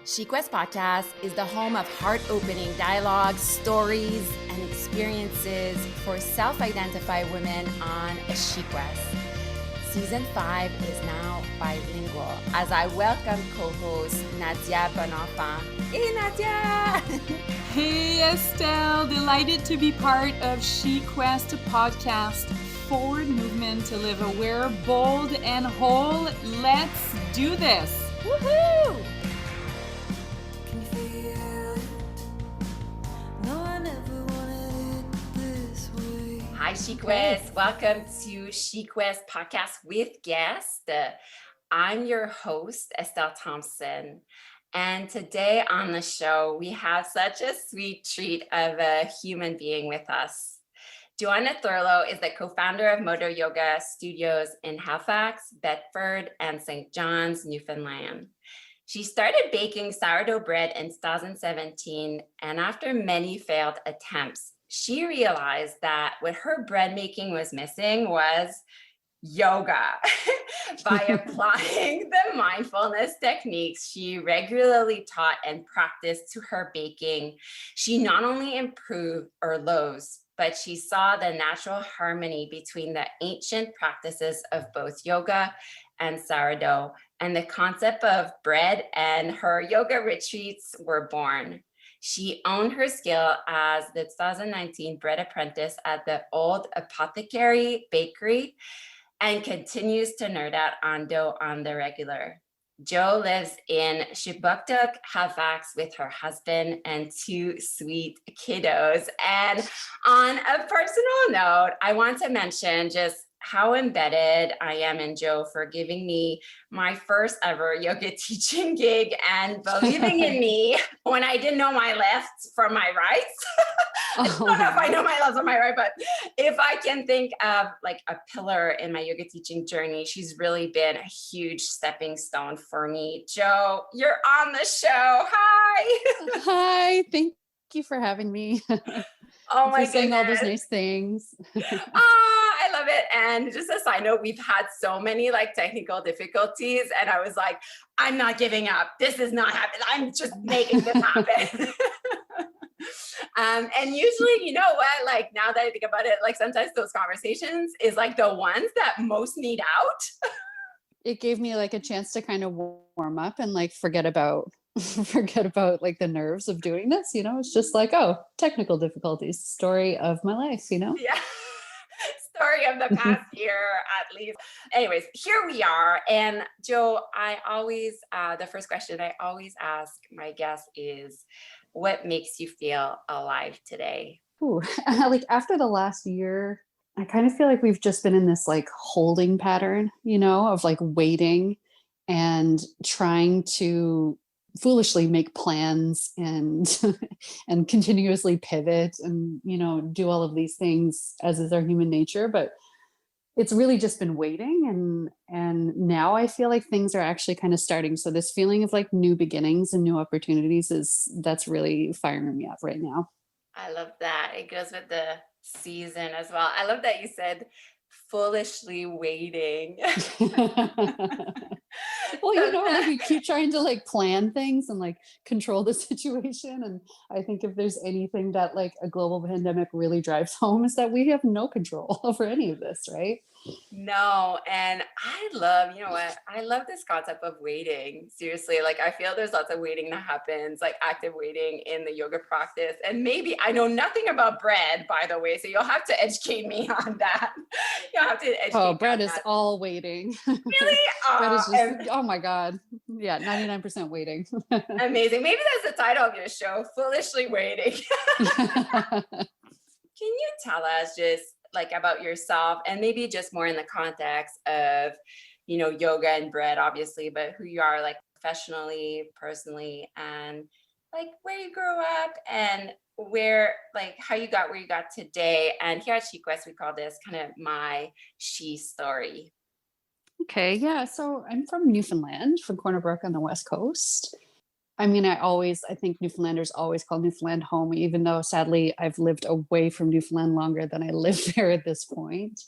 SheQuest Podcast is the home of heart-opening dialogues, stories, and experiences for self-identified women on a SheQuest. Season 5 is now bilingual as I welcome co-host Nadia Bonenfant. Hey, Nadia! Hey, Estelle. Delighted to be part of SheQuest Podcast. Forward movement to live aware, bold, and whole. Let's do this. Woohoo! Hi, SheQuest. Welcome to SheQuest Podcast with guest. I'm your host, Estelle Thompson. And today on the show, we have such a sweet treat of a human being with us. Joanna Thurlow is the co-founder of Modo Yoga Studios in Halifax, Bedford, and St. John's, Newfoundland. She started baking sourdough bread in 2017, and after many failed attempts, she realized that what her bread making was missing was yoga. By applying the mindfulness techniques she regularly taught and practiced to her baking, she not only improved her loaves, but she saw the natural harmony between the ancient practices of both yoga and sourdough, and the concept of bread, and her yoga retreats were born. She owned her skill as the 2019 bread apprentice at the Old Apothecary Bakery and continues to nerd out on dough on the regular. Jo lives in Shibuktuk, Halifax with her husband and two sweet kiddos. And on a personal note, I want to mention just how embedded I am in Jo for giving me my first ever yoga teaching gig and believing in me when I didn't know my lefts from my rights. I don't know if I know my lefts from my right, but if I can think of like a pillar in my yoga teaching journey, she's really been a huge stepping stone for me. Jo, you're on the show. Hi. Hi, thank you for having me. Oh my for saying goodness. all those nice things. I love it. And just a side note, we've had so many like technical difficulties, and I was like, I'm not giving up. This is not happening. I'm just making this happen. And usually, you know what, like now that I think about it, like sometimes those conversations is like the ones that most need out. It gave me like a chance to kind of warm up and like forget about like the nerves of doing this, you know. It's just like, oh, technical difficulties, story of my life, you know. Yeah. Story of the past year at least. Anyways, here we are. And Jo, I always the first question I always ask my guests is, what makes you feel alive today? Ooh, like after the last year, I kind of feel like we've just been in this like holding pattern, you know, of like waiting and trying to foolishly make plans and and continuously pivot and, you know, do all of these things as is our human nature. But it's really just been waiting, and now I feel like things are actually kind of starting. So this feeling of like new beginnings and new opportunities that's really firing me up right now. I love that. It goes with the season as well. I love that you said foolishly waiting. Well, you know, like we keep trying to like plan things and like control the situation. And I think if there's anything that like a global pandemic really drives home is that we have no control over any of this, right? No, and I love, you know what? I love this concept of waiting. Seriously, like I feel there's lots of waiting that happens, like active waiting in the yoga practice. And maybe I know nothing about bread, by the way, so you'll have to educate me on that. You'll have to educate me. Oh, bread on is that. all waiting. Really? Bread is just, oh my God. Yeah, 99% waiting. Amazing. Maybe that's the title of your show, Foolishly Waiting. Can you tell us just like about yourself, and maybe just more in the context of, you know, yoga and bread, obviously, but who you are like professionally, personally, and like where you grew up and where, like how you got where you got today. And here at SheQuest, we call this kind of my she story. Okay, yeah. So I'm from Newfoundland, from Corner Brook on the West Coast. I mean, I think Newfoundlanders always call Newfoundland home, even though sadly I've lived away from Newfoundland longer than I live there at this point.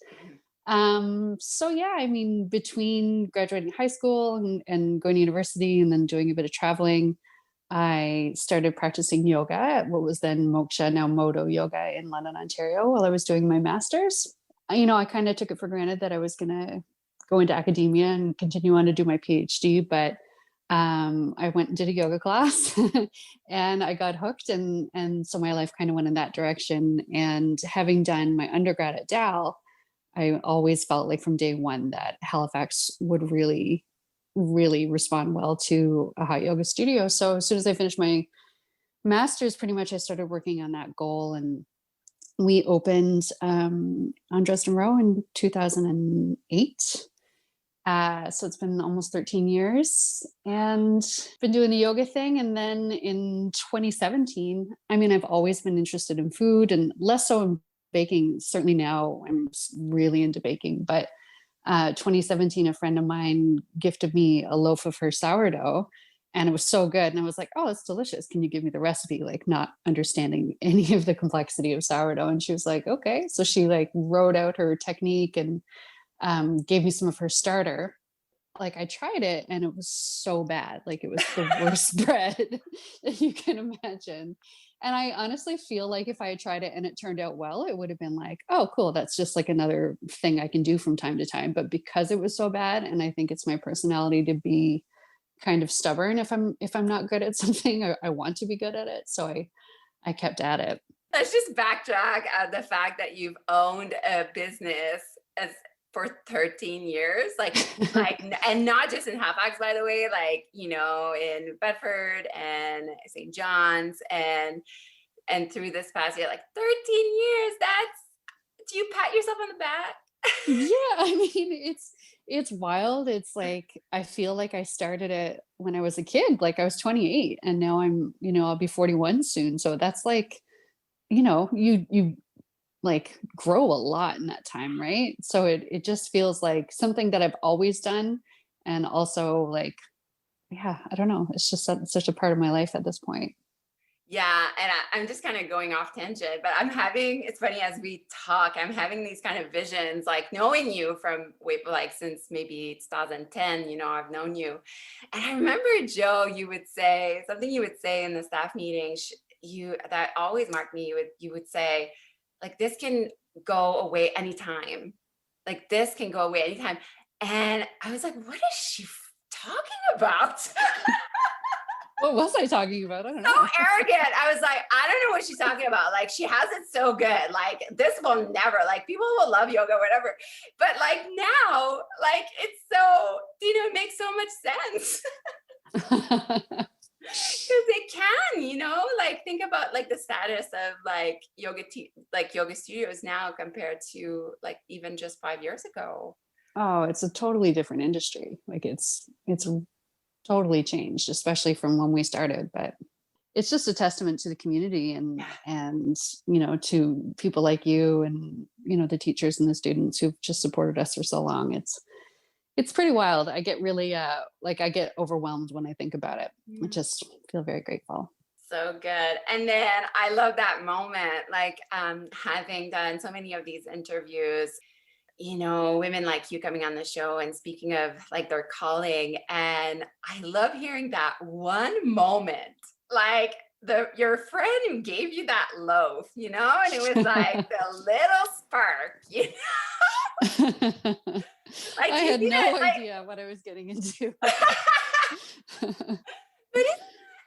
So yeah, I mean, between graduating high school and going to university and then doing a bit of traveling, I started practicing yoga at what was then Moksha, now Modo Yoga in London, Ontario, while I was doing my master's. I kind of took it for granted that I was going to go into academia and continue on to do my PhD, but I went and did a yoga class and I got hooked, and so my life kind of went in that direction. And having done my undergrad at Dal, I always felt like from day one that Halifax would really, really respond well to a hot yoga studio. So as soon as I finished my master's, pretty much I started working on that goal, and we opened on Dresden Row in 2008. So it's been almost 13 years and been doing the yoga thing. And then in 2017, I've always been interested in food and less so in baking. Certainly now I'm really into baking, but 2017, a friend of mine gifted me a loaf of her sourdough and it was so good. And I was like, oh, it's delicious. Can you give me the recipe? Like not understanding any of the complexity of sourdough. And she was like, okay. So she like wrote out her technique and gave me some of her starter. Like I tried it and it was so bad. Like it was the worst bread that you can imagine. And I honestly feel like if I had tried it and it turned out well, it would have been like, oh, cool. That's just like another thing I can do from time to time. But because it was so bad, and I think it's my personality to be kind of stubborn. If I'm not good at something, I want to be good at it. So I kept at it. Let's just backtrack at the fact that you've owned a business for 13 years, and not just in Halifax, by the way, in Bedford and St. John's and through this past year, 13 years, do you pat yourself on the back? Yeah, it's wild. It's like, I feel like I started it when I was a kid, like I was 28 and now I'll be 41 soon. So that's like, you like grow a lot in that time, right? So it just feels like something that I've always done, and also like, yeah, I don't know, it's just such a part of my life at this point. Yeah, and I'm just kind of going off tangent, but it's funny as we talk, I'm having these kind of visions, like knowing you from way, since maybe 2010, I've known you. And I remember, Joe, you would say in the staff meeting, that always marked me, you would say, like, this can go away anytime. Like this can go away anytime. And I was like, what is she talking about? What was I talking about? I don't know. So arrogant. I was like, I don't know what she's talking about. Like, she has it so good. Like, this will never, like, people will love yoga, whatever. But like now, like, it's so, it makes so much sense. Because it can, like think about like the status of like yoga studios now compared to like even just 5 years ago. Oh, it's a totally different industry. Like it's totally changed, especially from when we started. But it's just a testament to the community and to people like you and the teachers and the students who've just supported us for so long. It's pretty wild. I get really I get overwhelmed when I think about it. I just feel very grateful. So good. And then I love that moment, like having done so many of these interviews, women like you coming on the show and speaking of like their calling. And I love hearing that one moment, like your friend who gave you that loaf, and it was like the little spark, Like I had no idea what I was getting into. But it's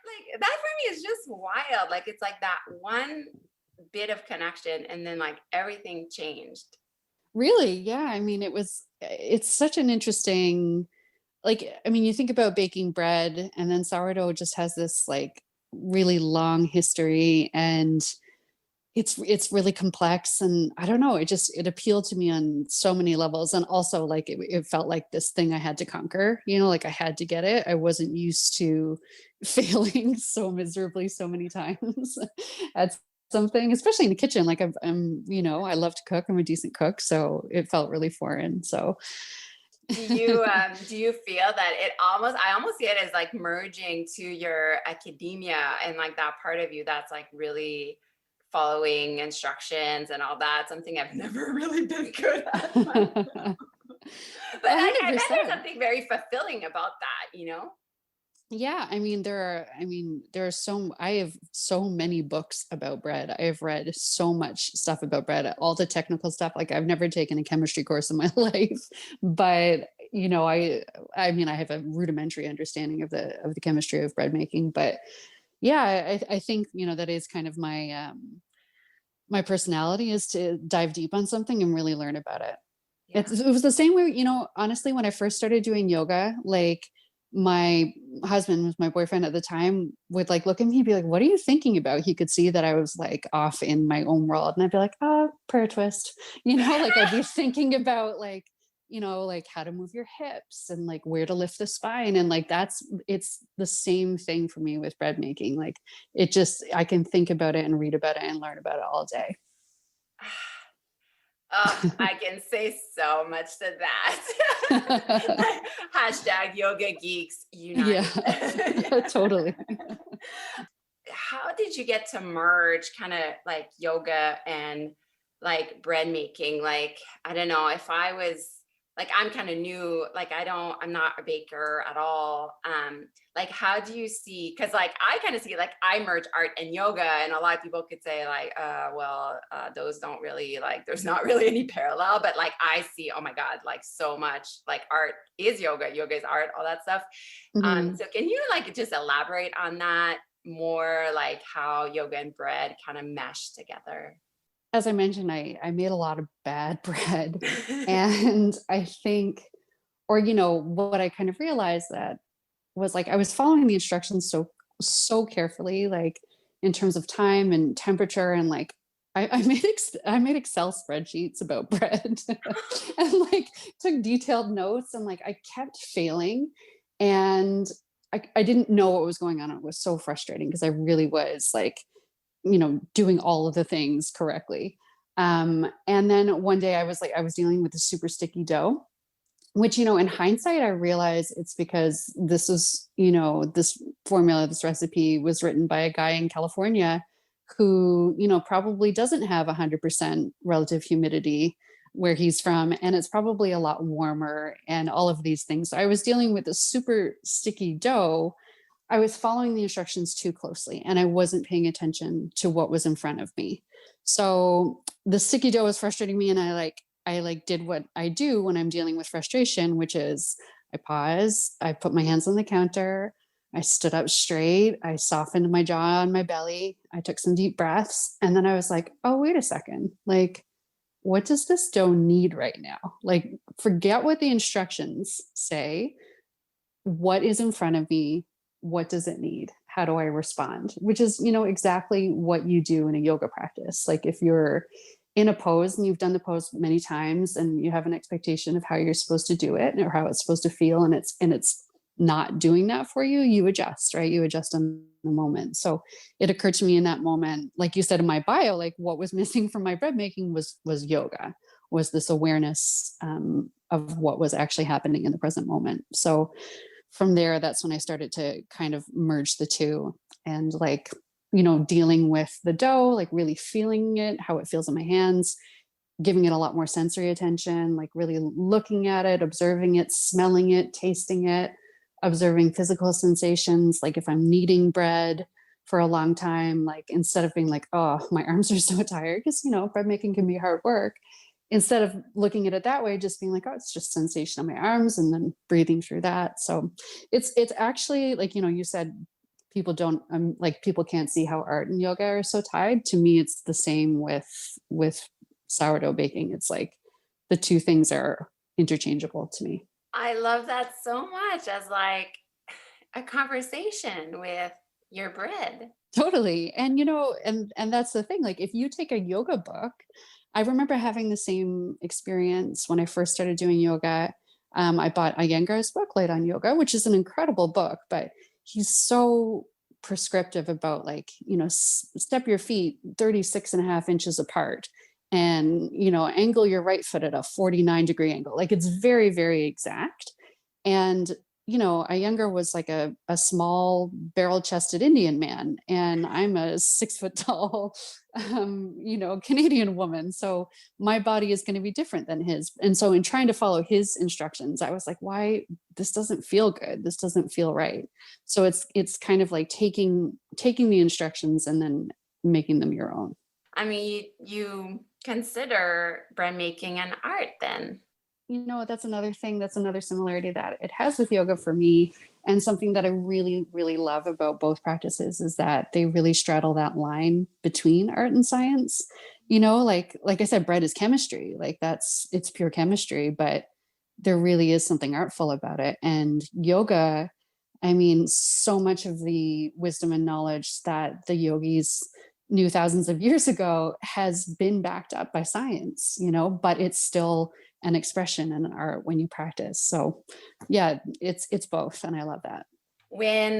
like that for me is just wild. Like it's like that one bit of connection and then like everything changed. Really? Yeah. It's such an interesting, you think about baking bread and then sourdough just has this like really long history and it's really complex, and I don't know, it appealed to me on so many levels. And also like it felt like this thing I had to conquer, like I had to get it. I wasn't used to failing so miserably so many times at something, especially in the kitchen. Like I love to cook. I'm a decent cook, so it felt really foreign. So do you feel that I almost see it as like merging to your academia and like that part of you that's like really following instructions and all that, something I've never really been good at. But I bet there's something very fulfilling about that, Yeah, I have so many books about bread. I have read so much stuff about bread, all the technical stuff. Like I've never taken a chemistry course in my life, but I have a rudimentary understanding of the chemistry of bread making. But yeah, I think, that is kind of my personality, is to dive deep on something and really learn about it. Yeah. It was the same way, honestly, when I first started doing yoga, like my husband was my boyfriend at the time, would like look at me and be like, "What are you thinking about?" He could see that I was like off in my own world. And I'd be like, "Oh, prayer twist." Like I'd be thinking about like how to move your hips and like where to lift the spine. And like it's the same thing for me with bread making. Like I can think about it and read about it and learn about it all day. Oh, I can say so much to that. Hashtag yoga geeks unite. Yeah, totally. How did you get to merge kind of like yoga and like bread making? Like, I don't know if I was like, I'm kind of new, like I'm not a baker at all. Like how do you see, because like I kind of see like I merge art and yoga, and a lot of people could say like, those don't really like, there's not really any parallel, but like I see, oh my God, like so much like art is yoga, yoga is art, all that stuff. Mhm. So can you like just elaborate on that more, like how yoga and bread kind of mesh together? As I mentioned, I made a lot of bad bread. And I think, or, what I kind of realized that was like I was following the instructions so carefully, like in terms of time and temperature, and like I made Excel spreadsheets about bread and like took detailed notes, and like I kept failing, and I didn't know what was going on. It was so frustrating because I really was like, doing all of the things correctly. And then one day I was dealing with a super sticky dough, which, in hindsight, I realize it's because this formula, this recipe was written by a guy in California who, probably doesn't have 100% relative humidity where he's from. And it's probably a lot warmer and all of these things. So I was dealing with a super sticky dough. I was following the instructions too closely and I wasn't paying attention to what was in front of me. So the sticky dough was frustrating me, and I did what I do when I'm dealing with frustration, which is I pause, I put my hands on the counter, I stood up straight, I softened my jaw on my belly, I took some deep breaths, and then I was like, "Oh, wait a second. Like, what does this dough need right now? Like, forget what the instructions say. What is in front of me? What does it need? How do I respond?" Which is, exactly what you do in a yoga practice. Like if you're in a pose and you've done the pose many times and you have an expectation of how you're supposed to do it or how it's supposed to feel, and it's not doing that for you, you adjust, right? You adjust in the moment. So it occurred to me in that moment, like you said in my bio, like what was missing from my bread making was yoga, was this awareness of what was actually happening in the present moment. So from there, that's when I started to kind of merge the two, and like, dealing with the dough, like really feeling it, how it feels in my hands, giving it a lot more sensory attention, like really looking at it, observing it, smelling it, tasting it, observing physical sensations. Like if I'm kneading bread for a long time, like instead of being like, "Oh, my arms are so tired," because, bread making can be hard work, instead of looking at it that way, just being like, "Oh, it's just sensation on my arms," and then breathing through that. So it's actually like, you said, people don't like people can't see how art and yoga are so tied. To me, it's the same with sourdough baking. It's like the two things are interchangeable to me. I love that so much as like a conversation with your bread. Totally. And and that's the thing. Like if you take a yoga book, I remember having the same experience when I first started doing yoga. I bought Iyengar's book, Light on Yoga, which is an incredible book, but he's so prescriptive about like, step your feet 36.5 inches apart, and, angle your right foot at a 49-degree angle. Like it's very, very exact. And Iyengar was like a small barrel chested Indian man, and I'm a 6 foot tall, Canadian woman. So my body is going to be different than his. And so in trying to follow his instructions, I was like, why, this doesn't feel good. This doesn't feel right. So it's kind of like taking the instructions and then making them your own. I mean, you consider bread making an art then. That's another thing, that's another similarity that it has with yoga for me. And something that I really, really love about both practices is that they really straddle that line between art and science. Like I said, bread is chemistry, like it's pure chemistry, but there really is something artful about it. And yoga, I mean, so much of the wisdom and knowledge that the yogis knew thousands of years ago has been backed up by science, but it's still an expression and an art when you practice. So yeah, it's both. And I love that. When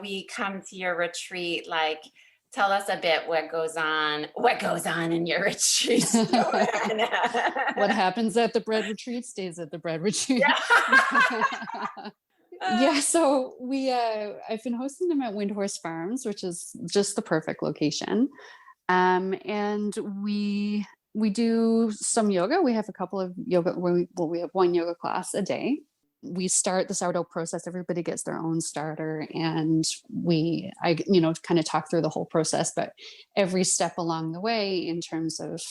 we come to your retreat, like, tell us a bit what goes on in your retreat. What happens at the bread retreat stays at the bread retreat. Yeah, so I've been hosting them at Windhorse Farms, which is just the perfect location. And we do some yoga. We have a couple of yoga we have one yoga class a day. We start the sourdough process. Everybody gets their own starter, and I kind of talk through the whole process, but every step along the way in terms of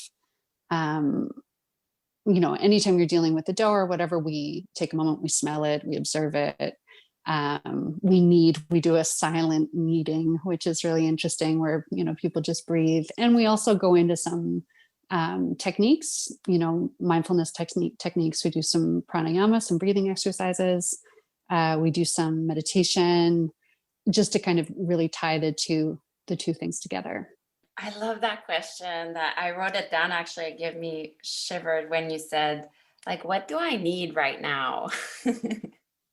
anytime you're dealing with the dough or whatever, we take a moment, we smell it, we observe it. We do a silent kneading, which is really interesting, where, people just breathe. And we also go into some techniques, mindfulness techniques. We do some pranayama, some breathing exercises. We do some meditation, just to kind of really tie the two things together. I love that question. That I wrote it down. Actually, it gave me shivered when you said, like, what do I need right now?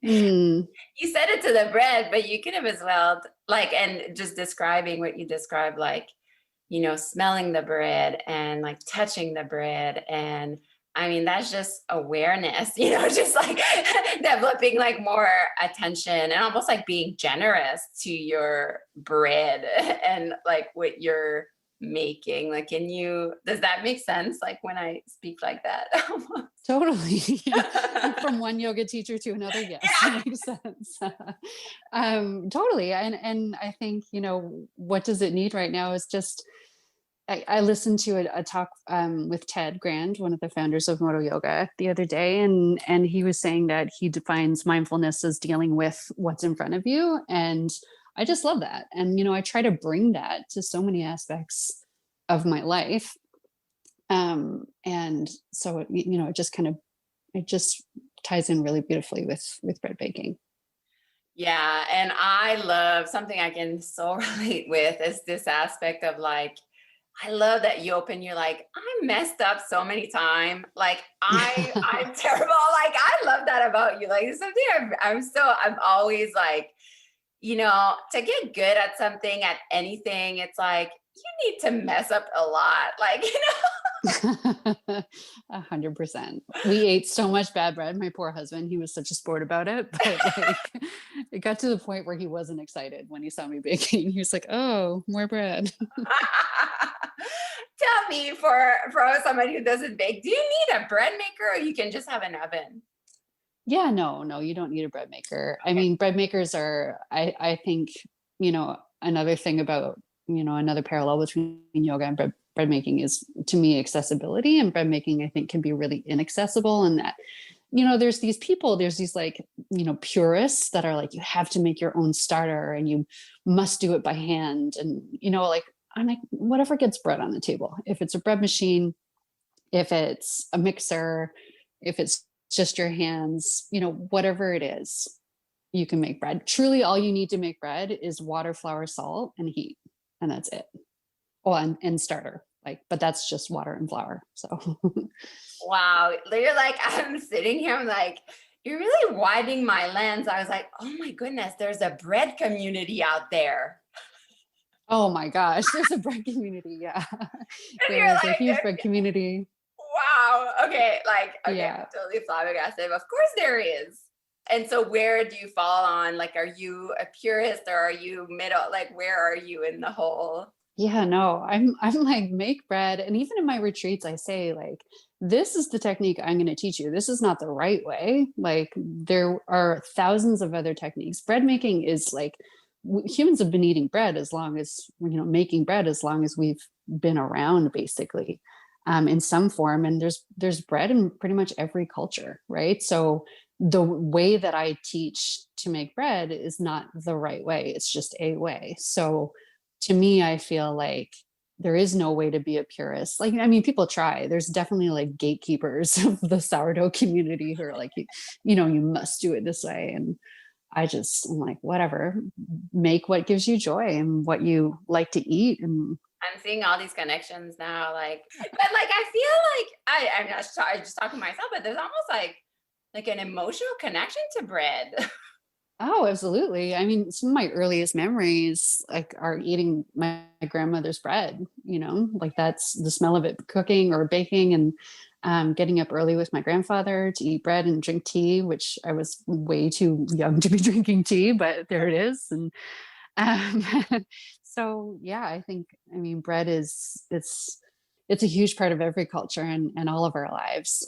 You said it to the bread, but you could have as well, like, and just describing what you described, like, smelling the bread and like touching the bread. And I mean, that's just awareness, just like developing like more attention and almost like being generous to your bread and like what you're making. Like, does that make sense? Like when I speak like that? Totally. From one yoga teacher to another, yes, Yeah. it makes sense. Totally. And I think, what does it need right now is just, I listened to a talk with Ted Grand, one of the founders of Modo Yoga, the other day, and he was saying that he defines mindfulness as dealing with what's in front of you. And I just love that. And, I try to bring that to so many aspects of my life. And so, it just ties in really beautifully with bread baking. Yeah. And I love something I can so relate with is this aspect of like, I love that you open, you're like, I messed up so many times. Like I'm terrible. Like, I love that about you. Like, it's something I'm always like, to get good at something, at anything, it's like, you need to mess up a lot. Like, 100%. We ate so much bad bread. My poor husband, he was such a sport about it, but like, it got to the point where he wasn't excited when he saw me baking. He was like, "Oh, more bread." Tell me, for somebody who doesn't bake, do you need a bread maker or you can just have an oven? Yeah, no, you don't need a bread maker. I mean, bread makers are, I think, another thing about, another parallel between yoga and bread making is, to me, accessibility. And bread making, I think, can be really inaccessible. And that, there's these people, there's these like, purists that are like, you have to make your own starter and you must do it by hand. And, like, I'm like, whatever gets bread on the table. If it's a bread machine, if it's a mixer, if it's just your hands, whatever it is, you can make bread. Truly, all you need to make bread is water, flour, salt, and heat. And that's it. Oh, and starter. But that's just water and flour. So Wow. You're like, I'm sitting here, I'm like, you're really widening my lens. I was like, oh my goodness, there's a bread community out there. Oh my gosh, there's a bread community. Yeah. There's a huge bread community. Wow. Okay. Okay. Yeah. I'm totally flabbergasted. Of course there is. And so where do you fall on, like, are you a purist or are you middle? Like, where are you in the whole? Yeah, no, I'm like, make bread. And even in my retreats, I say, like, this is the technique I'm going to teach you. This is not the right way. Like, there are thousands of other techniques. Bread making is like, humans have been eating bread as long as, making bread as long as we've been around, basically, in some form. And there's bread in pretty much every culture, right? So the way that I teach to make bread is not the right way. It's just a way. So to me, I feel like there is no way to be a purist. Like, I mean, people try. There's definitely like gatekeepers of the sourdough community who are like, you must do it this way. And I'm like, whatever, make what gives you joy and what you like to eat. And I'm seeing all these connections now, like, but like, I feel like I'm not sorry, just talking to myself, but there's almost like an emotional connection to bread. oh, absolutely. I mean, some of my earliest memories like are eating my grandmother's bread, like that's the smell of it cooking or baking, and getting up early with my grandfather to eat bread and drink tea, which I was way too young to be drinking tea, but there it is. And um, so, yeah, I mean, bread it's a huge part of every culture and all of our lives.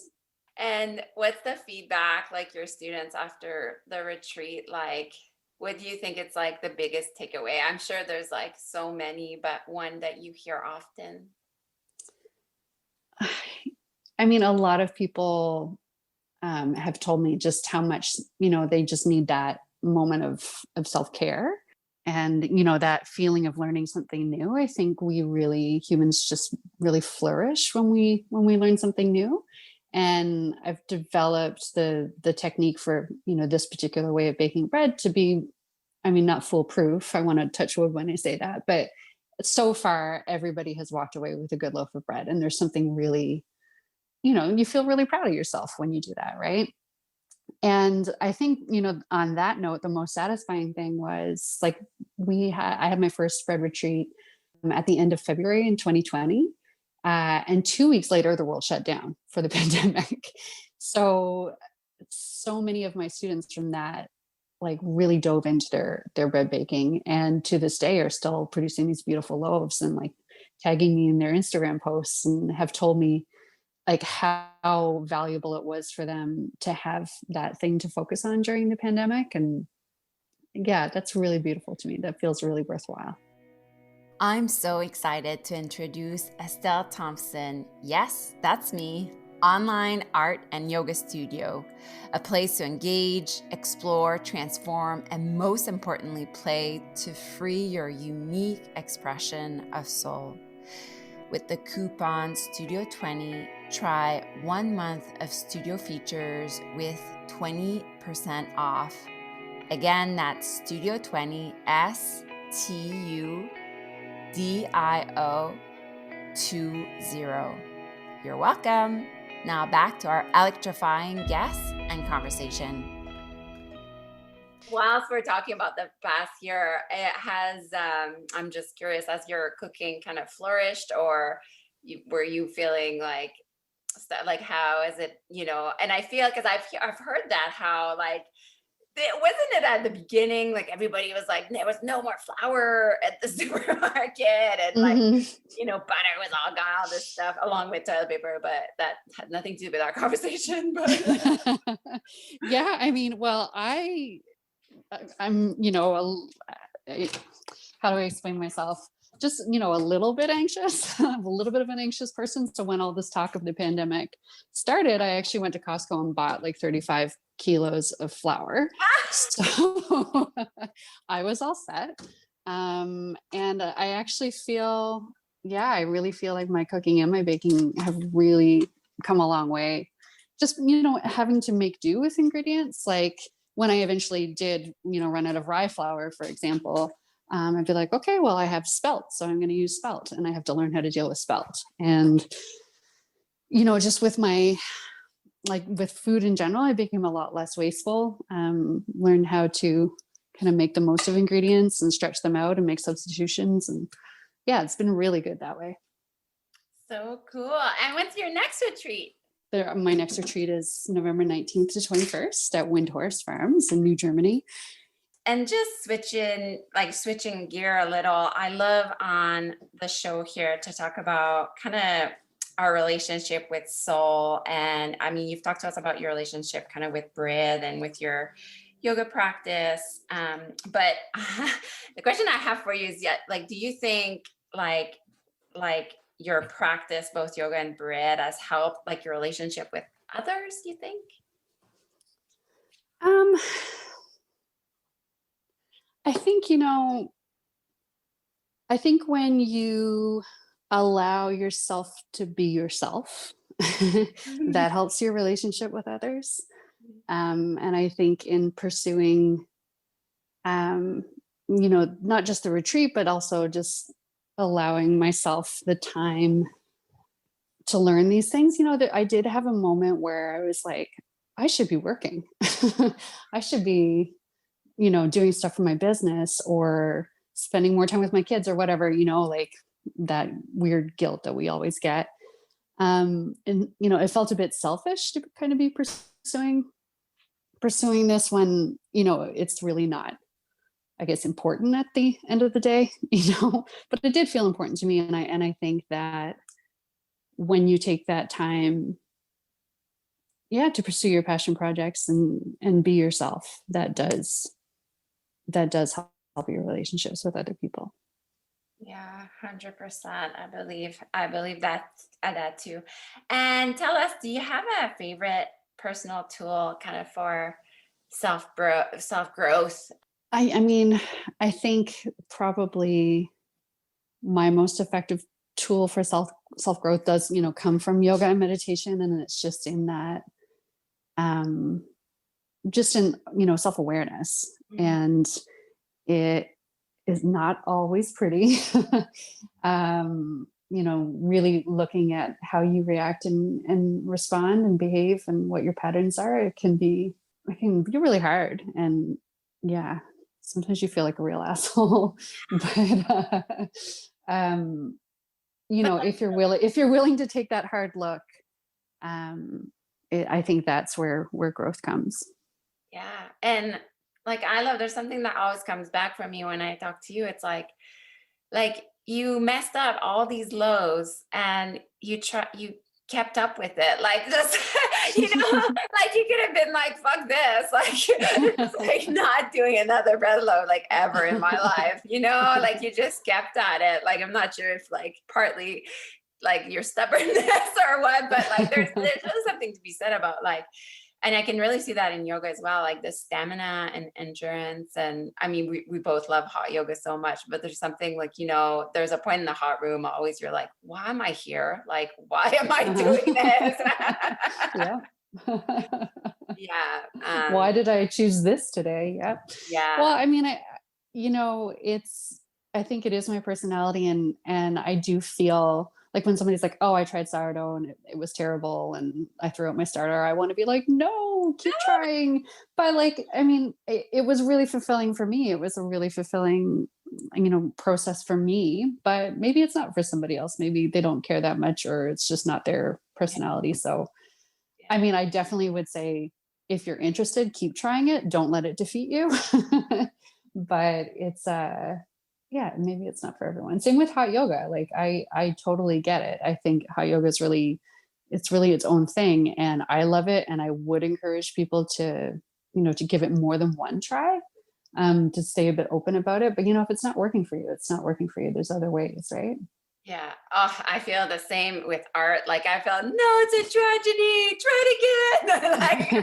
And what's the feedback, like, your students after the retreat? Like, what do you think it's like the biggest takeaway? I'm sure there's like so many, but one that you hear often. I mean, a lot of people have told me just how much, they just need that moment of self-care and, that feeling of learning something new. I think humans just really flourish when we learn something new. And I've developed the technique for, this particular way of baking bread to be, I mean, not foolproof. I want to touch wood when I say that, but so far everybody has walked away with a good loaf of bread. And there's something really, you feel really proud of yourself when you do that, right? And I think, on that note, the most satisfying thing was like I had my first spread retreat at the end of February in 2020. And 2 weeks later, the world shut down for the pandemic. So many of my students from that like really dove into their bread baking, and to this day are still producing these beautiful loaves and like tagging me in their Instagram posts, and have told me like how valuable it was for them to have that thing to focus on during the pandemic. And yeah, that's really beautiful to me. That feels really worthwhile. I'm so excited to introduce Estelle Thompson. Yes, that's me. Online art and yoga studio, a place to engage, explore, transform, and most importantly, play to free your unique expression of soul. With the coupon Studio 20, try 1 month of studio features with 20% off. Again, that's Studio 20, STUDIO 20. You're welcome. Now back to our electrifying guests and conversation. Whilst we're talking about the past year, it has, I'm just curious, as your cooking kind of flourished, or were you feeling like how is it, and I feel, because I've heard that how like, wasn't it at the beginning, like everybody was like, there was no more flour at the supermarket, and like, butter was all gone, all this stuff, along with toilet paper, but that had nothing to do with our conversation. But yeah, I mean, well, I'm, how do I explain myself? Just, a little bit anxious. I'm a little bit of an anxious person. So when all this talk of the pandemic started, I actually went to Costco and bought like 35 kilos of flour. So I was all set. And I actually feel, I really feel like my cooking and my baking have really come a long way. Just, having to make do with ingredients. Like when I eventually did, run out of rye flour, for example, I'd be like, okay, well, I have spelt, so I'm going to use spelt, and I have to learn how to deal with spelt. And, just with with food in general, I became a lot less wasteful, learned how to kind of make the most of ingredients and stretch them out and make substitutions. And yeah, it's been really good that way. So cool. And what's your next retreat? My next retreat is November 19th to 21st at Windhorse Farms in New Germany. And just switching gear a little, I love on the show here to talk about kind of our relationship with soul. And I mean, you've talked to us about your relationship kind of with breath and with your yoga practice. But the question I have for you is, do you think like your practice, both yoga and breath, has helped like your relationship with others, you think? I think, I think when you allow yourself to be yourself, that helps your relationship with others. And I think in pursuing, not just the retreat, but also just allowing myself the time to learn these things, that I did have a moment where I was like, I should be working. I should be, doing stuff for my business or spending more time with my kids or whatever, like that weird guilt that we always get. And, it felt a bit selfish to kind of be pursuing this when, it's really not, I guess, important at the end of the day, but it did feel important to me. And I think that when you take that time, to pursue your passion projects and be yourself, that does help your relationships with other people. Yeah, 100%. I believe that too. And tell us, do you have a favorite personal tool kind of for self growth? I mean, I think probably my most effective tool for self growth does, come from yoga and meditation. And it's just in that, just in, self-awareness. Mm-hmm. And it is not always pretty. Really looking at how you react and respond and behave and what your patterns are, it can be really hard. And sometimes you feel like a real asshole, but if you're willing to take that hard look, I think that's where growth comes. Yeah. And there's something that always comes back from you when I talk to you. It's like you messed up all these lows and you kept up with it. Like just, you could have been like, fuck this, just not doing another breath load ever in my life, you just kept at it. I'm not sure if partly your stubbornness or what, but there's really something to be said about and I can really see that in yoga as well, the stamina and endurance. And I mean, we both love hot yoga so much, but there's something there's a point in the hot room, always you're like, why am I here? Why am I doing this? Yeah. Why did I choose this today? Yeah. Yeah. Well, I mean, I think it is my personality, and I do feel like when somebody's like, oh, I tried sourdough and it was terrible and I threw out my starter, I want to be like, no, keep trying. But it was really fulfilling for me. It was a really fulfilling, process for me, but maybe it's not for somebody else. Maybe they don't care that much, or it's just not their personality. So, I definitely would say, if you're interested, keep trying it. Don't let it defeat you. But it's, maybe it's not for everyone. Same with hot yoga. I totally get it. I think hot yoga is really its own thing, and I love it. And I would encourage people to give it more than one try, to stay a bit open about it. But if it's not working for you, it's not working for you. There's other ways, right? Yeah. Oh, I feel the same with art. I felt, no, it's a tragedy. Try it again.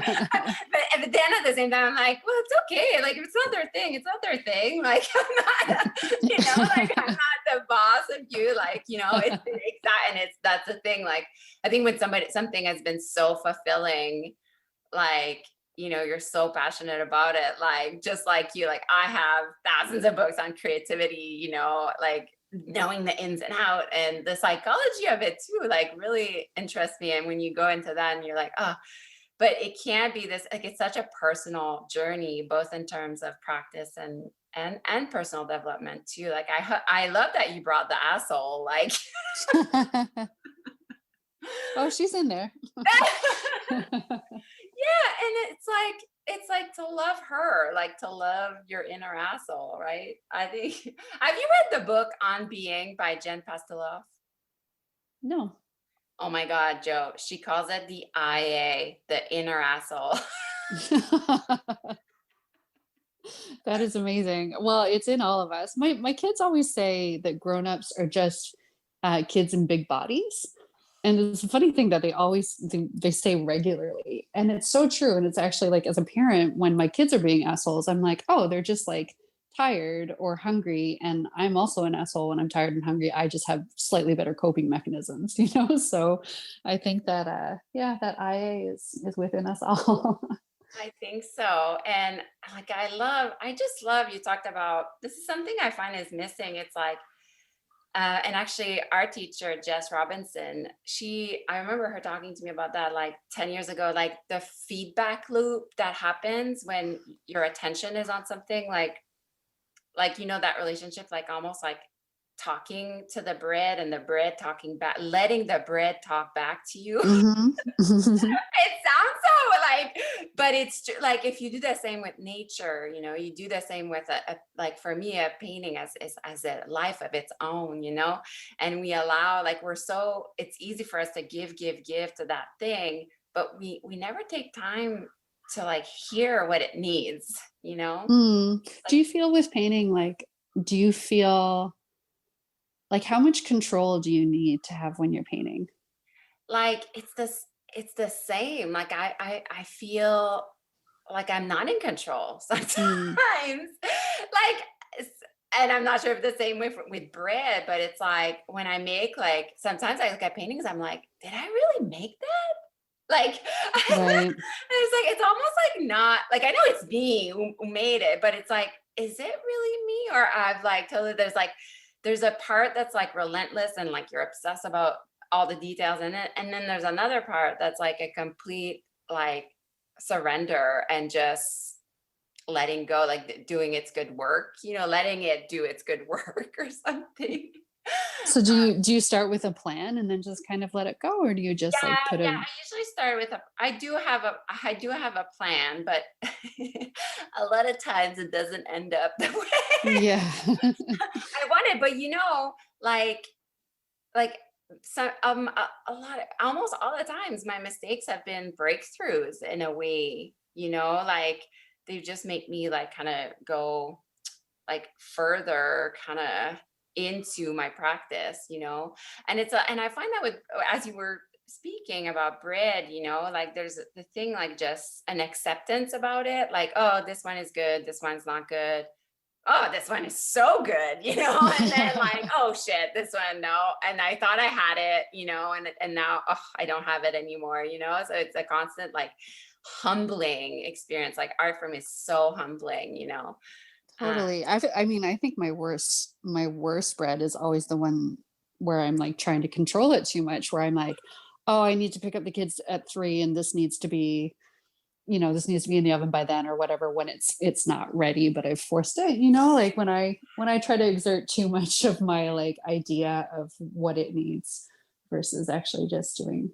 but then at the same time, I'm like, well, it's okay. If it's not their thing, it's not their thing. I'm not, I'm not the boss of you. It's exact. And that's the thing. I think when something has been so fulfilling, you're so passionate about it. Just like you, I have thousands of books on creativity, knowing the ins and out and the psychology of it too, really interests me. And when you go into that and you're like, oh, but it can be this, it's such a personal journey, both in terms of practice and personal development too. I love that you brought the asshole, Oh, she's in there. Yeah, and it's like to love her, like to love your inner asshole, right? I think have you read the book On Being by Jen Pastiloff? No. Oh my God, Joe. She calls it the IA, the inner asshole. That is amazing. Well, it's in all of us. My kids always say that grown-ups are just kids in big bodies. And it's a funny thing that they say regularly. And it's so true. And it's actually like as a parent, when my kids are being assholes, I'm like, oh, they're just like tired or hungry. And I'm also an asshole when I'm tired and hungry. I just have slightly better coping mechanisms, you know? So I think that yeah, that IA is within us all. I think so. And like I just love you talked about this is something I find is missing. It's like and actually our teacher, Jess Robinson, I remember her talking to me about that like 10 years ago, like the feedback loop that happens when your attention is on something like that relationship, like almost like talking to the bread and the bread talking back, letting the bread talk back to you. Mhm. It sounds so like, but it's like if you do the same with nature, you do the same with like for me, a painting as a life of its own, and we allow like it's easy for us to give to that thing, but we never take time to like hear what it needs, Do you feel with painting, like, do you feel like how much control do you need to have when you're painting? like it's the same. Like I feel like I'm not in control sometimes. Mm, Like and I'm not sure if the same way with bread, but it's like when I make like sometimes I look at paintings, I'm like, did I really make that? Like right. it's almost like not like I know it's me who made it, but it's like, is it really me? Or I've like totally there's a part that's like relentless and like you're obsessed about all the details in it. And then there's another part that's like a complete like surrender and just letting go, like doing its good work, letting it do its good work or something. So do you start with a plan and then just kind of let it go, or do you just like put Yeah, a I usually start with I do have a plan, but a lot of times it doesn't end up the way yeah. I want it. But like so a lot of almost all the times my mistakes have been breakthroughs in a way, like they just make me like kind of go like further kind of into my practice, and and I find that with as you were speaking about bread, like there's the thing like just an acceptance about it, like, oh, this one is good, this one's not good, oh, this one is so good, and then like, oh shit, this one, no, and I thought I had it, and now, oh, I don't have it anymore, so it's a constant like humbling experience. Like art for me is so humbling, uh, Totally. I mean, I think my worst bread is always the one where I'm like trying to control it too much, where I'm like, oh, I need to pick up the kids at 3 and this needs to be in the oven by then or whatever, when it's not ready, but I've forced it, like when I try to exert too much of my like idea of what it needs versus actually just doing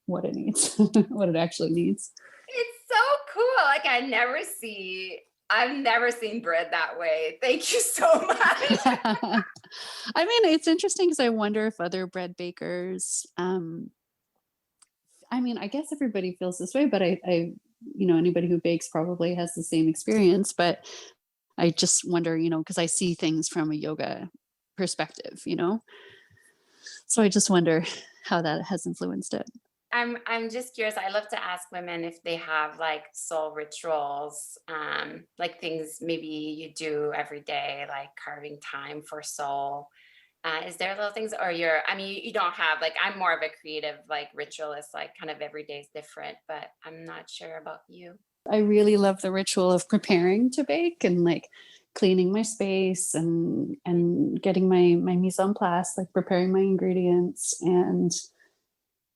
what it needs, what it actually needs. it's so cool. Like I've never seen bread that way. Thank you so much. I mean, it's interesting because I wonder if other bread bakers, I mean, I guess everybody feels this way, but anybody who bakes probably has the same experience. But I just wonder, because I see things from a yoga perspective. So I just wonder how that has influenced it. I'm just curious. I love to ask women if they have like soul rituals, like things maybe you do every day, like carving time for soul. Is there little things, or you don't have like, I'm more of a creative, like ritualist, like kind of every day is different, but I'm not sure about you. I really love the ritual of preparing to bake and like cleaning my space and getting my mise en place, like preparing my ingredients, and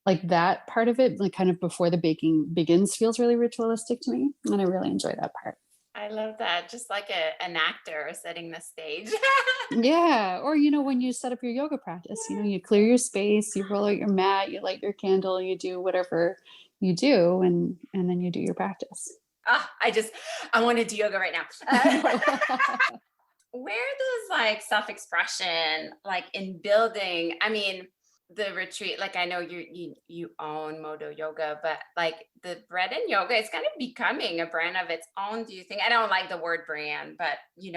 like that part of it, like kind of before the baking begins, feels really ritualistic to me, and I really enjoy that part. I love that. Just like an actor setting the stage. Yeah. Or, when you set up your yoga practice, you clear your space, you roll out your mat, you light your candle, you do whatever you do, and then you do your practice. Ah, I want to do yoga right now. I know. Where does like self-expression, like in building, I mean, the retreat, like I know you own Modo Yoga, but like the bread and yoga is kind of becoming a brand of its own. Do you think? I don't like the word brand, but do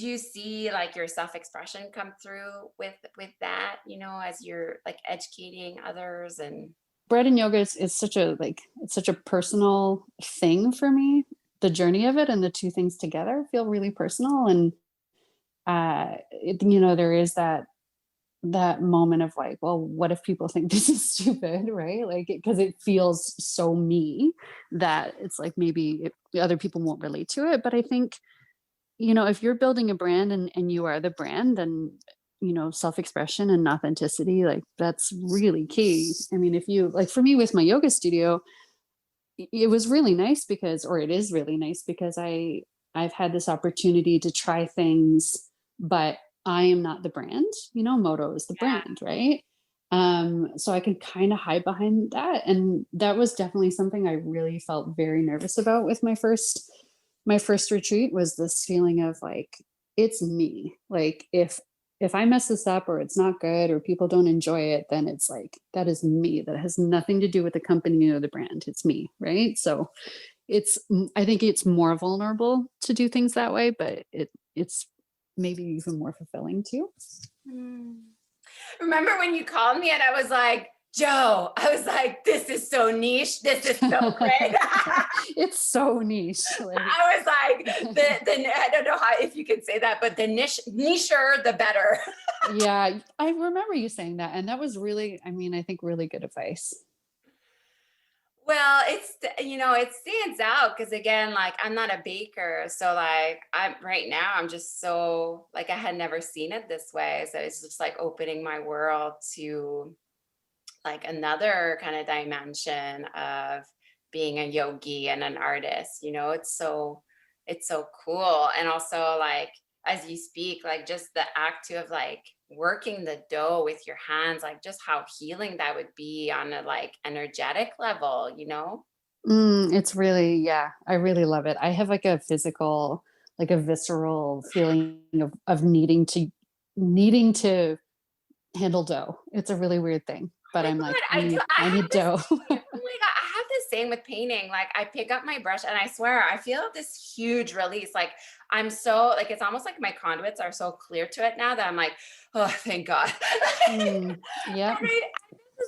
you see like your self-expression come through with that, as you're like educating others and Bread and yoga is such a it's such a personal thing for me. The journey of it and the two things together feel really personal. And there is that moment of like, well, what if people think this is stupid, right? Like, because it feels so me that it's like maybe other people won't relate to it. But I think, if you're building a brand and you are the brand, then self-expression and authenticity, like that's really key. I mean, if you like, for me with my yoga studio, it was really nice it is really nice because I've had this opportunity to try things, but I am not the brand. Moto is the brand, right? So I can kind of hide behind that. And that was definitely something I really felt very nervous about with my first retreat, was this feeling of like, it's me. Like if I mess this up or it's not good or people don't enjoy it, then it's like, that is me. That has nothing to do with the company or the brand. It's me. Right. So I think it's more vulnerable to do things that way, but it's maybe even more fulfilling too. Mm. Remember when you called me and I was like, Joe, I was like, this is so niche. This is so great. It's so niche. Like, I was like, I don't know if you can say that, but the nicher, the better. yeah, I remember you saying that. And that was really, I think really good advice. Well, it stands out because again, like I'm not a baker. So like I'm just so like, I had never seen it this way. So it's just like opening my world to like another kind of dimension of being a yogi and an artist. It's so cool. And also like as you speak, like just the act of like working the dough with your hands, like just how healing that would be on a like energetic level. It's really, yeah, I really love it. I have like a physical, like a visceral feeling of needing to handle dough. It's a really weird thing, Oh but my I'm like, God, I do. I I have need the dough. same. Oh my God, I have the same with painting. Like I pick up my brush and I swear I feel this huge release. Like I'm so like it's almost like my conduits are so clear to it now that I'm like, oh, thank God. Yeah,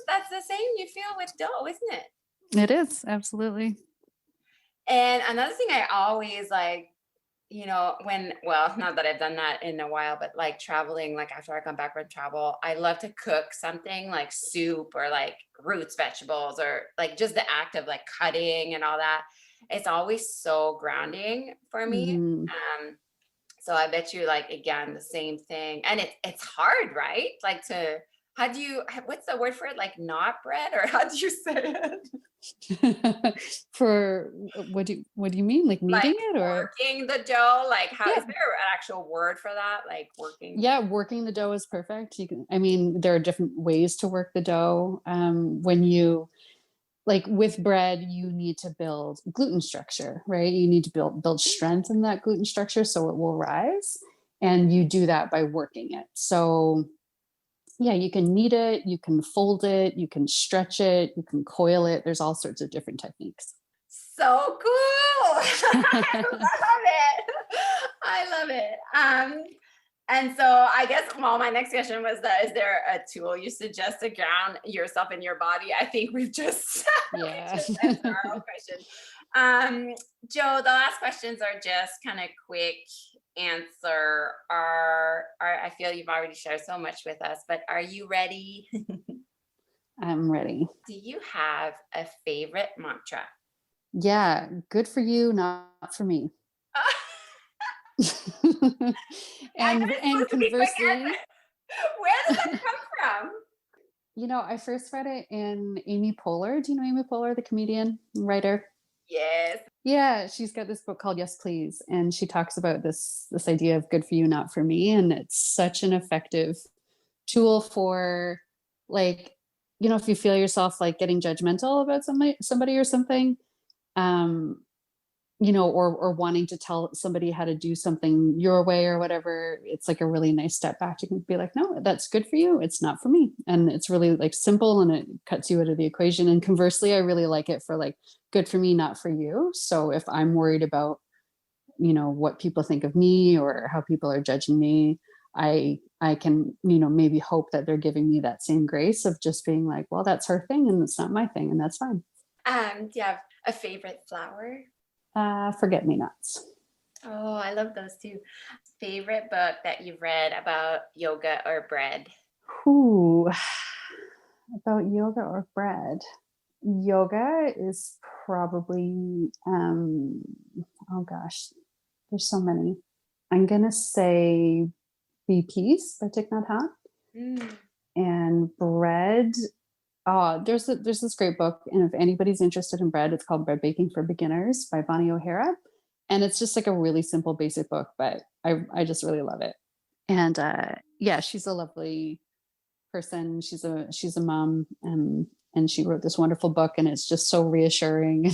That's the same you feel with dough, isn't it? it is. Absolutely. And another thing I always like, not that I've done that in a while, but like traveling, like after I come back from travel, I love to cook something like soup or like roots, vegetables, or like just the act of like cutting and all that. It's always so grounding for me. Mhm. So I bet you like, again, the same thing. And it's hard, right? Like what's the word for it? Like not bread, or how do you say it? For what do you mean? Like Like kneading it or? working the dough, like how Yeah. is there an actual word for that? Like working. Yeah, working the dough is perfect. There are different ways to work the dough. When you like with bread, you need to build gluten structure, right? You need to build strength in that gluten structure so it will rise. And you do that by working it. So yeah, you can knead it, you can fold it, you can stretch it, you can coil it. There's all sorts of different techniques. So cool. I love it. I love it. And so I guess, well, my next question was that, is there a tool you suggest to ground yourself in your body? I think we've just, Yeah. answered our own question. Joe, the last questions are just kind of quick answer. I feel you've already shared so much with us, but are you ready? I'm ready. Do you have a favorite mantra? Yeah, good for you, not for me. I know and it's and supposed to be quick conversely, answer. Where does that come from? I first read it in Amy Poehler. Do you know Amy Poehler, the comedian writer? Yes. Yeah, she's got this book called Yes Please, and she talks about this idea of good for you, not for me, and it's such an effective tool for, like, if you feel yourself like getting judgmental about somebody or something, um or wanting to tell somebody how to do something your way or whatever, it's like a really nice step back. You can be like, no, that's good for you. It's not for me. And it's really like simple and it cuts you out of the equation. And conversely, I really like it for like good for me, not for you. So if I'm worried about, what people think of me or how people are judging me, I can, maybe hope that they're giving me that same grace of just being like, well, that's her thing and it's not my thing. And that's fine. Do you have a favorite flower? Forget me nots. Oh, I love those too. Favorite book that you've read about yoga or bread? Ooh, about yoga or bread. Yoga is probably, oh gosh, there's so many. I'm going to say Be Peace by Thich Nhat Hanh. Mm. And bread, there's this great book, and if anybody's interested in bread, it's called Bread Baking for Beginners by Bonnie O'Hara. And it's just like a really simple, basic book, but I just really love it. And yeah, she's a lovely person. She's a mom, and she wrote this wonderful book, and it's just so reassuring.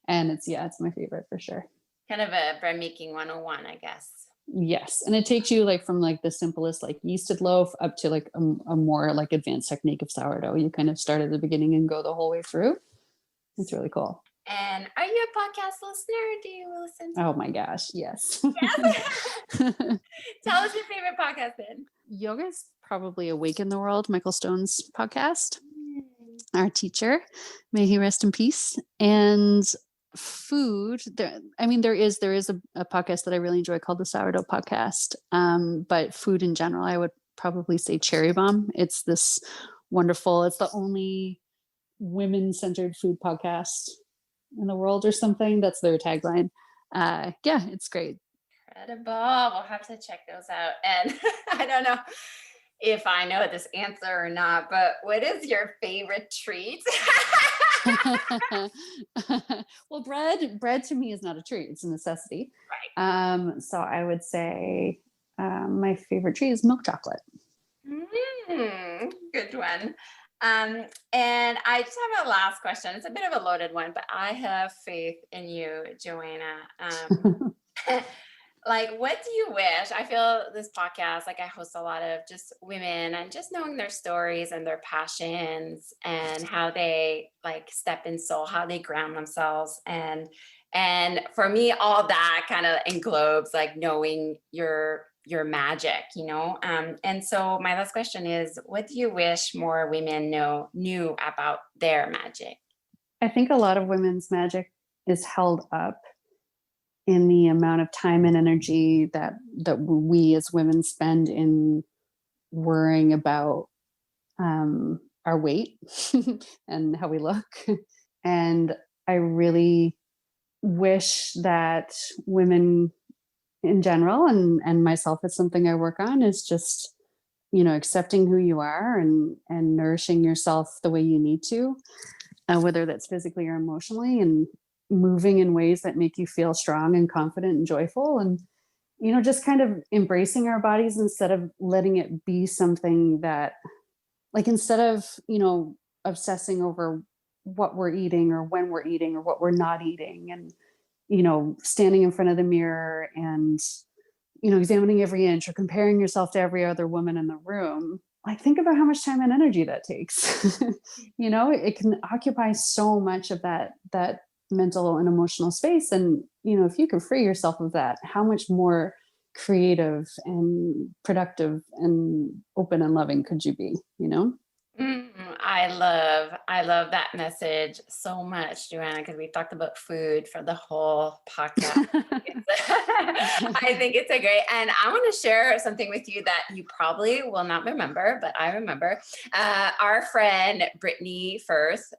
And it's my favorite for sure. Kind of a bread making 101, I guess. Yes, and it takes you like from like the simplest like yeasted loaf up to like a more like advanced technique of sourdough. You kind of start at the beginning and go the whole way through. It's really cool. And are you a podcast listener? Do you listen? Oh my gosh, yes. Yes. Tell us your favorite podcast then. Yoga is probably Awaken the World, Michael Stone's podcast. Our teacher, may he rest in peace. And food, there is a podcast that I really enjoy called the Sourdough Podcast. But food in general, I would probably say Cherry Bomb. It's this wonderful, it's the only women-centered food podcast in the world or something. That's their tagline. Yeah, it's great. Incredible. We'll have to check those out. And I don't know if I know this answer or not, but what is your favorite treat? Well, bread to me is not a treat, it's a necessity. Right. So I would say my favorite treat is milk chocolate. Good one. And I just have a last question. It's a bit of a loaded one, but I have faith in you, Joanna. Like, what do you wish? I feel this podcast, like I host a lot of just women and just knowing their stories and their passions and how they like step in soul, how they ground themselves. And for me, all that kind of englobes like knowing your magic, and so my last question is, what do you wish more women knew about their magic? I think a lot of women's magic is held up in the amount of time and energy that we as women spend in worrying about our weight and how we look. And I really wish that women in general, and myself, it's something I work on, is just, accepting who you are and nourishing yourself the way you need to, whether that's physically or emotionally, and moving in ways that make you feel strong and confident and joyful, and just kind of embracing our bodies instead of letting it be something that, like, instead of obsessing over what we're eating or when we're eating or what we're not eating, and standing in front of the mirror and examining every inch or comparing yourself to every other woman in the room. Like, think about how much time and energy that takes. It can occupy so much of that mental and emotional space. And, if you can free yourself of that, how much more creative and productive and open and loving could you be, I love that message so much, Joanna, because we talked about food for the whole podcast. I think it's a great, and I want to share something with you that you probably will not remember, but I remember. Our friend Brittany Firth,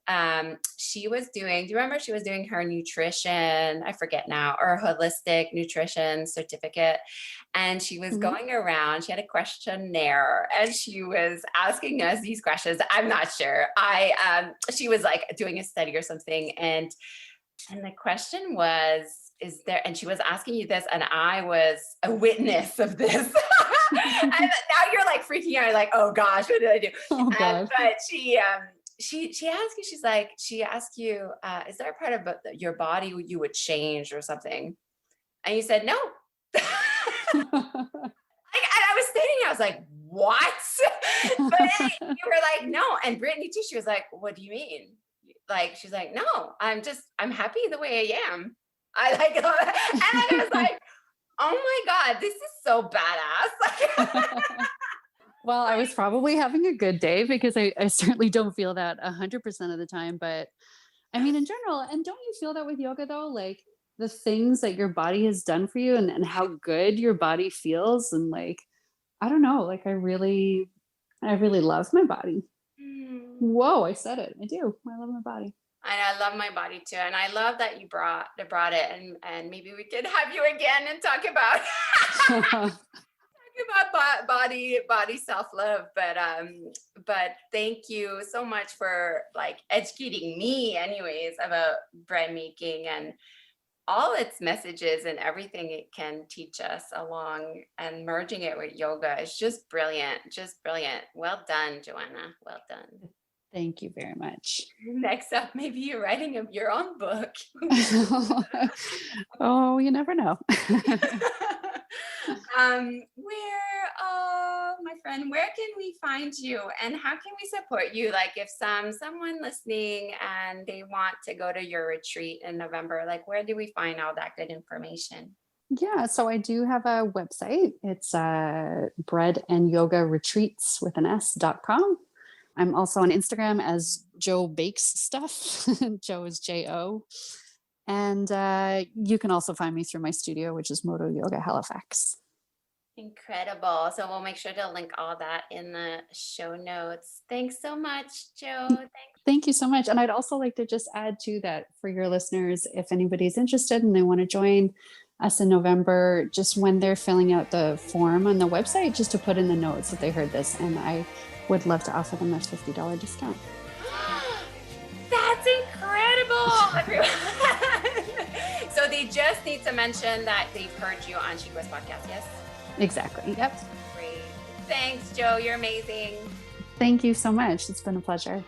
she was doing, do you remember she was doing her nutrition, I forget now, or holistic nutrition certificate. And she was going around, she had a questionnaire and she was asking us these questions. I'm not sure. She was like doing a study or something. And And the question was, is there, and she was asking you this, and I was a witness of this. And now you're like freaking out, like, oh gosh, what did I do? Oh God. But she asked you, she asked you, is there a part of your body you would change or something? And you said, no. And I was standing there, I was like, what? But you were like, no. And Brittany too, she was like, what do you mean? Like, she's like, no, I'm happy the way I am. I like, and I was like, oh my God, this is so badass. Well, I was probably having a good day because I certainly don't feel that 100% of the time. But I mean, in general, and don't you feel that with yoga though? Like the things that your body has done for you and how good your body feels. And like, I don't know, like I really love my body. Whoa, I said it. I do. I love my body. And I love my body too. And I love that you brought it, and maybe we could have you again and talk about about body self-love. But thank you so much for like educating me anyways about bread making and all its messages and everything it can teach us along, and merging it with yoga is just brilliant. Well done, Joanna. Well done. Thank you very much. Next up, maybe you're writing your own book. Oh, you never know. My friend, where can we find you and how can we support you? Like if someone listening and they want to go to your retreat in November, like where do we find all that good information? Yeah, so I do have a website. It's breadandyogaretreats.com. I'm also on Instagram as Joe Bakes Stuff. Joe is J-O. And you can also find me through my studio, which is Modo Yoga Halifax. Incredible. So we'll make sure to link all that in the show notes. Thanks so much, Joe. Thank you so much. And I'd also like to just add to that for your listeners, if anybody's interested and they want to join us in November, just when they're filling out the form on the website, just to put in the notes that they heard this. And I would love to offer them a $50 discount. That's incredible, everyone. So they just need to mention that they've heard you on She Quest podcast, yes? Exactly. Yep. Great. Thanks, Joe. You're amazing. Thank you so much. It's been a pleasure.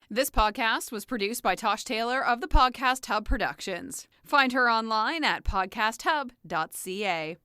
This podcast was produced by Tosh Taylor of the Podcast Hub Productions. Find her online at podcasthub.ca.